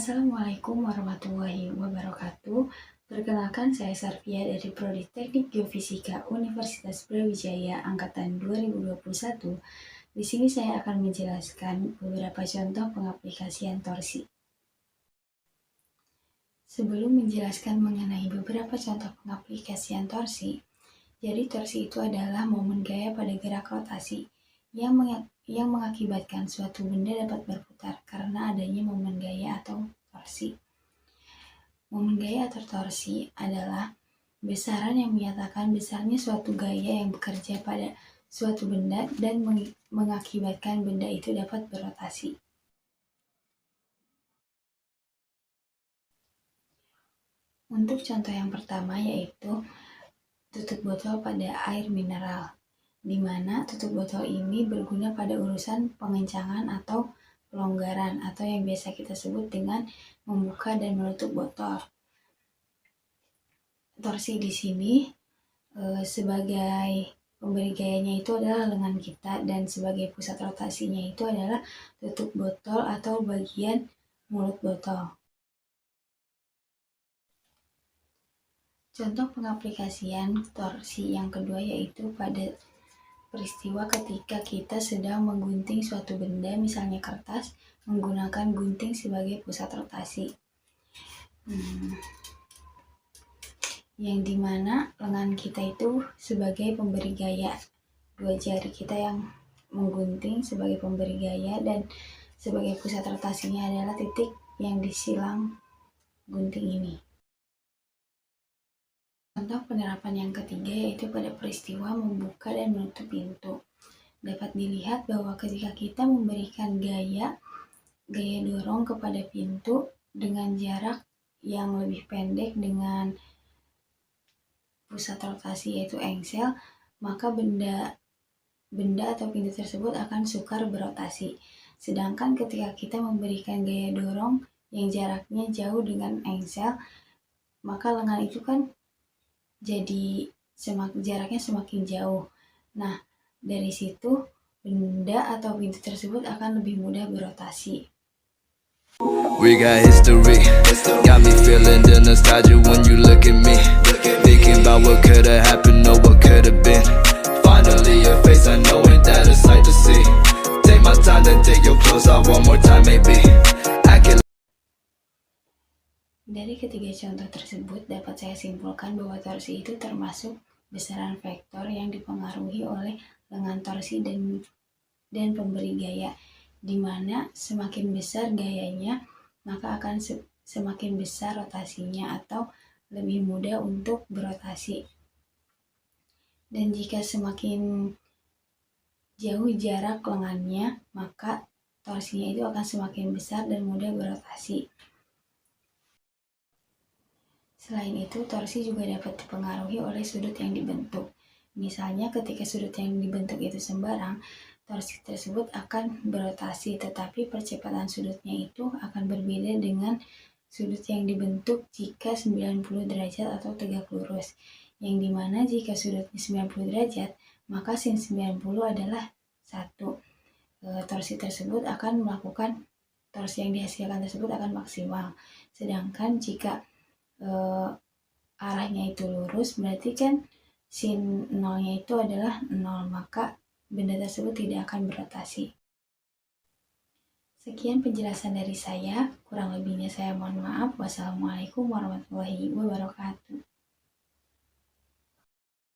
Assalamualaikum warahmatullahi wabarakatuh. Perkenalkan, saya Sarvia dari Prodi Teknik Geofisika Universitas Brawijaya Angkatan 2021. Di sini saya akan menjelaskan beberapa contoh pengaplikasian torsi. Sebelum menjelaskan mengenai beberapa contoh pengaplikasian torsi, jadi torsi itu adalah momen gaya pada gerak rotasi yang mengakibatkan suatu benda dapat berputar karena adanya momen gaya atau torsi. Momen gaya atau torsi adalah besaran yang menyatakan besarnya suatu gaya yang bekerja pada suatu benda dan mengakibatkan benda itu dapat berotasi. Untuk contoh yang pertama yaitu tutup botol pada air mineral, di mana tutup botol ini berguna pada urusan pengencangan atau pelonggaran atau yang biasa kita sebut dengan membuka dan menutup botol. Torsi di sini sebagai pemberi gayanya itu adalah lengan kita dan sebagai pusat rotasinya itu adalah tutup botol atau bagian mulut botol. Contoh pengaplikasian torsi yang kedua yaitu pada peristiwa ketika kita sedang menggunting suatu benda, misalnya kertas, menggunakan gunting sebagai pusat rotasi. Yang dimana lengan kita itu sebagai pemberi gaya, dua jari kita yang menggunting sebagai pemberi gaya dan sebagai pusat rotasinya adalah titik yang disilang gunting ini. Contoh penerapan yang ketiga yaitu pada peristiwa membuka dan menutup pintu. Dapat dilihat bahwa ketika kita memberikan gaya dorong kepada pintu dengan jarak yang lebih pendek dengan pusat rotasi yaitu engsel, maka benda atau pintu tersebut akan sukar berotasi. Sedangkan ketika kita memberikan gaya dorong yang jaraknya jauh dengan engsel, maka lengan itu kan jadi jaraknya semakin jauh. Nah, dari situ benda atau pintu tersebut akan lebih mudah berotasi. We got history, got me feeling the nostalgia when you look at me, thinking about what could've happened or what could've been. Finally your face, I know ain't that a sight to see. Take my time, then take your clothes off one more time maybe. Dari ketiga contoh tersebut dapat saya simpulkan bahwa torsi itu termasuk besaran vektor yang dipengaruhi oleh lengan torsi dan pemberi gaya, di mana semakin besar gayanya maka akan semakin besar rotasinya atau lebih mudah untuk berotasi. Dan jika semakin jauh jarak lengannya, maka torsinya itu akan semakin besar dan mudah berotasi. Selain itu, torsi juga dapat dipengaruhi oleh sudut yang dibentuk. Misalnya ketika sudut yang dibentuk itu sembarang, torsi tersebut akan berotasi, tetapi percepatan sudutnya itu akan berbeda dengan sudut yang dibentuk jika 90 derajat atau tegak lurus. Yang dimana jika sudutnya 90 derajat, maka sin 90 adalah 1. Torsi tersebut akan torsi yang dihasilkan tersebut akan maksimal. Sedangkan jika arahnya itu lurus, berarti kan sin 0-nya itu adalah 0, maka benda tersebut tidak akan berotasi. Sekian penjelasan dari saya, kurang lebihnya saya mohon maaf. Wassalamualaikum warahmatullahi wabarakatuh.